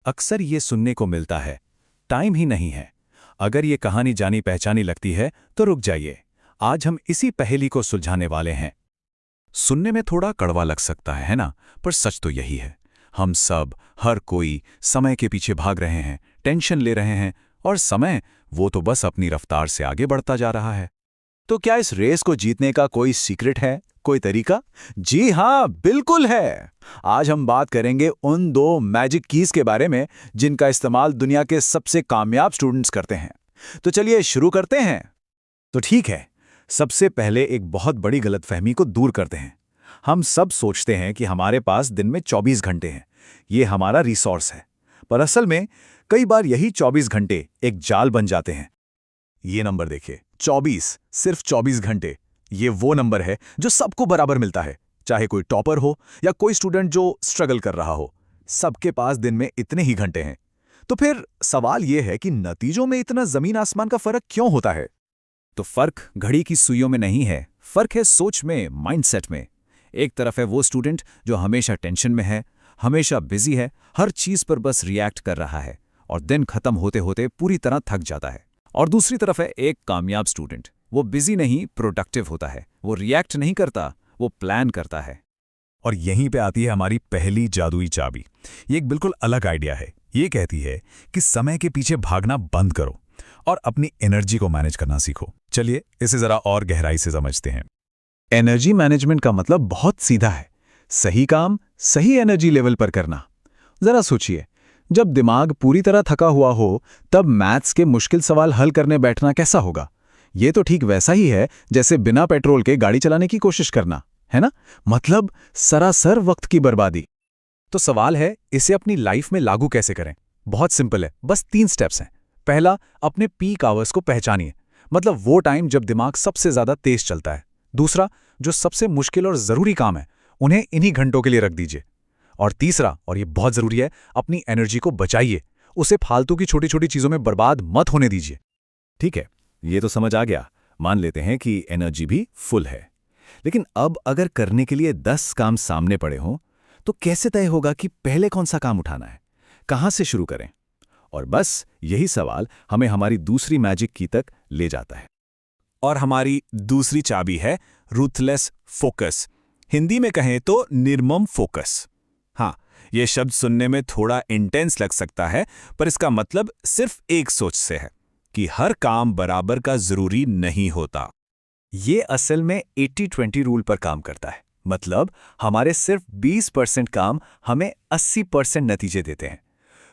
अक्सर ये सुनने को मिलता है, टाइम ही नहीं है। अगर ये कहानी जानी पहचानी लगती है तो रुक जाइए, आज हम इसी पहेली को सुलझाने वाले हैं। सुनने में थोड़ा कड़वा लग सकता है ना, पर सच तो यही है। हम सब, हर कोई समय के पीछे भाग रहे हैं, टेंशन ले रहे हैं, और समय वो तो बस अपनी रफ्तार से आगे बढ़ता जा रहा है। तो क्या इस रेस को जीतने का कोई सीक्रेट है, कोई तरीका? जी हाँ, बिल्कुल है। आज हम बात करेंगे उन दो मैजिक कीज के बारे में जिनका इस्तेमाल दुनिया के सबसे कामयाब स्टूडेंट्स करते हैं। तो चलिए शुरू करते हैं। तो ठीक है, सबसे पहले एक बहुत बड़ी गलतफहमी को दूर करते हैं। हम सब सोचते हैं कि हमारे पास दिन में 24 घंटे हैं, ये हमारा रिसोर्स है। पर असल में कई बार यही 24 घंटे एक जाल बन जाते हैं। ये नंबर देखिए, 24, सिर्फ 24 घंटे। ये वो नंबर है जो सबको बराबर मिलता है, चाहे कोई टॉपर हो या कोई स्टूडेंट जो स्ट्रगल कर रहा हो। सबके पास दिन में इतने ही घंटे हैं। तो फिर सवाल यह है कि नतीजों में इतना जमीन आसमान का फर्क क्यों होता है? तो फर्क घड़ी की सुइयों में नहीं है, फर्क है सोच में, माइंडसेट में। एक तरफ है वो स्टूडेंट जो हमेशा टेंशन में है, हमेशा बिजी है, हर चीज पर बस रिएक्ट कर रहा है और दिन खत्म होते होते पूरी तरह थक जाता है। और दूसरी तरफ है एक कामयाब स्टूडेंट, वो बिजी नहीं, प्रोडक्टिव होता है। वो रिएक्ट नहीं करता, वो प्लान करता है। और यहीं पे आती है हमारी पहली जादुई चाबी। ये एक बिल्कुल अलग आइडिया है। ये कहती है कि समय के पीछे भागना बंद करो और अपनी एनर्जी को मैनेज करना सीखो। चलिए इसे जरा और गहराई से समझते हैं। एनर्जी मैनेजमेंट का मतलब बहुत सीधा है, सही काम सही एनर्जी लेवल पर करना। जरा सोचिए, जब दिमाग पूरी तरह थका हुआ हो तब मैथ्स के मुश्किल सवाल हल करने बैठना कैसा होगा? ये तो ठीक वैसा ही है जैसे बिना पेट्रोल के गाड़ी चलाने की कोशिश करना, है ना? मतलब सरासर वक्त की बर्बादी। तो सवाल है, इसे अपनी लाइफ में लागू कैसे करें? बहुत सिंपल है, बस 3 स्टेप्स हैं। पहला, अपने पीक आवर्स को पहचानिए, मतलब वो टाइम जब दिमाग सबसे ज्यादा तेज चलता है। दूसरा, जो सबसे मुश्किल और जरूरी काम है उन्हें इन्हीं घंटों के लिए रख दीजिए। और तीसरा, और ये बहुत जरूरी है, अपनी एनर्जी को बचाइए, उसे फालतू की छोटी छोटी चीजों में बर्बाद मत होने दीजिए। ठीक है, ये तो समझ आ गया। मान लेते हैं कि एनर्जी भी फुल है, लेकिन अब अगर करने के लिए 10 काम सामने पड़े हों तो कैसे तय होगा कि पहले कौन सा काम उठाना है, कहां से शुरू करें? और बस यही सवाल हमें हमारी दूसरी मैजिक की तक ले जाता है। और हमारी दूसरी चाबी है रूथलेस फोकस। हिंदी में कहें तो निर्मम फोकस। हाँ, यह शब्द सुनने में थोड़ा इंटेंस लग सकता है, पर इसका मतलब सिर्फ एक सोच से है कि हर काम बराबर का जरूरी नहीं होता। ये असल में 80-20 रूल पर काम करता है। मतलब हमारे सिर्फ 20% काम हमें 80% नतीजे देते हैं।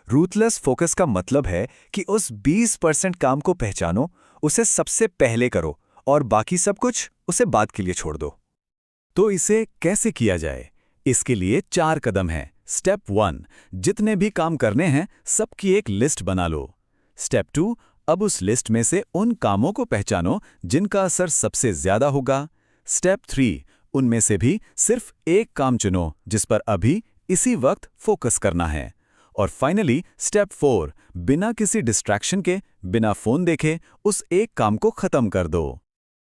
रूथलेस फोकस का मतलब है कि उस 20% काम को पहचानो, उसे सबसे पहले करो और बाकी सब कुछ उसे बाद के लिए छोड़ दो। तो इसे कैसे किया जाए? इसके लिए 4 कदम हैं। स्टेप 1, जितने भी काम करने हैं सबकी एक लिस्ट बना लो। स्टेप 2, अब उस लिस्ट में से उन कामों को पहचानो जिनका असर सबसे ज्यादा होगा। स्टेप 3, उनमें से भी सिर्फ एक काम चुनो जिस पर अभी इसी वक्त फोकस करना है। और फाइनली स्टेप 4, बिना किसी डिस्ट्रैक्शन के, बिना फोन देखे उस एक काम को खत्म कर दो।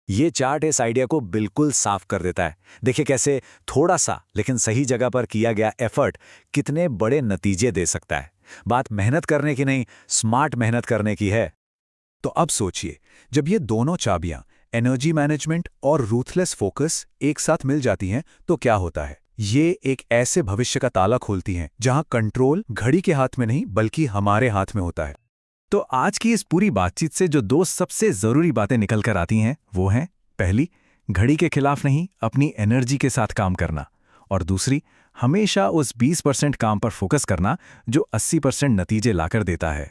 ये चार्ट इस आइडिया को बिल्कुल साफ कर देता है। देखिए कैसे थोड़ा सा लेकिन सही जगह पर किया गया एफर्ट कितने बड़े नतीजे दे सकता है। बात मेहनत करने की नहीं, स्मार्ट मेहनत करने की है। तो अब सोचिए, जब ये दोनों चाबियां, एनर्जी मैनेजमेंट और रूथलेस फोकस, एक साथ मिल जाती हैं तो क्या होता है? ये एक ऐसे भविष्य का ताला खोलती हैं जहां कंट्रोल घड़ी के हाथ में नहीं बल्कि हमारे हाथ में होता है। तो आज की इस पूरी बातचीत से जो 2 सबसे जरूरी बातें निकल कर आती हैं वो हैं, पहली, घड़ी के खिलाफ नहीं अपनी एनर्जी के साथ काम करना, और दूसरी, हमेशा उस 20% काम पर फोकस करना जो 80% नतीजे लाकर देता है।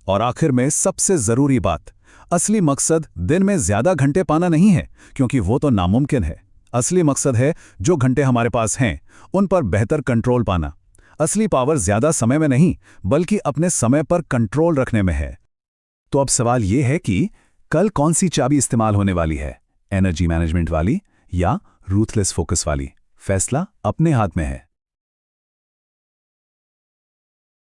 और आखिर में सबसे जरूरी बात, असली मकसद दिन में ज्यादा घंटे पाना नहीं है, क्योंकि वो तो नामुमकिन है। असली मकसद है जो घंटे हमारे पास हैं उन पर बेहतर कंट्रोल पाना। असली पावर ज्यादा समय में नहीं बल्कि अपने समय पर कंट्रोल रखने में है। तो अब सवाल यह है कि कल कौन सी चाबी इस्तेमाल होने वाली है, एनर्जी मैनेजमेंट वाली या रूथलेस फोकस वाली? फैसला अपने हाथ में है।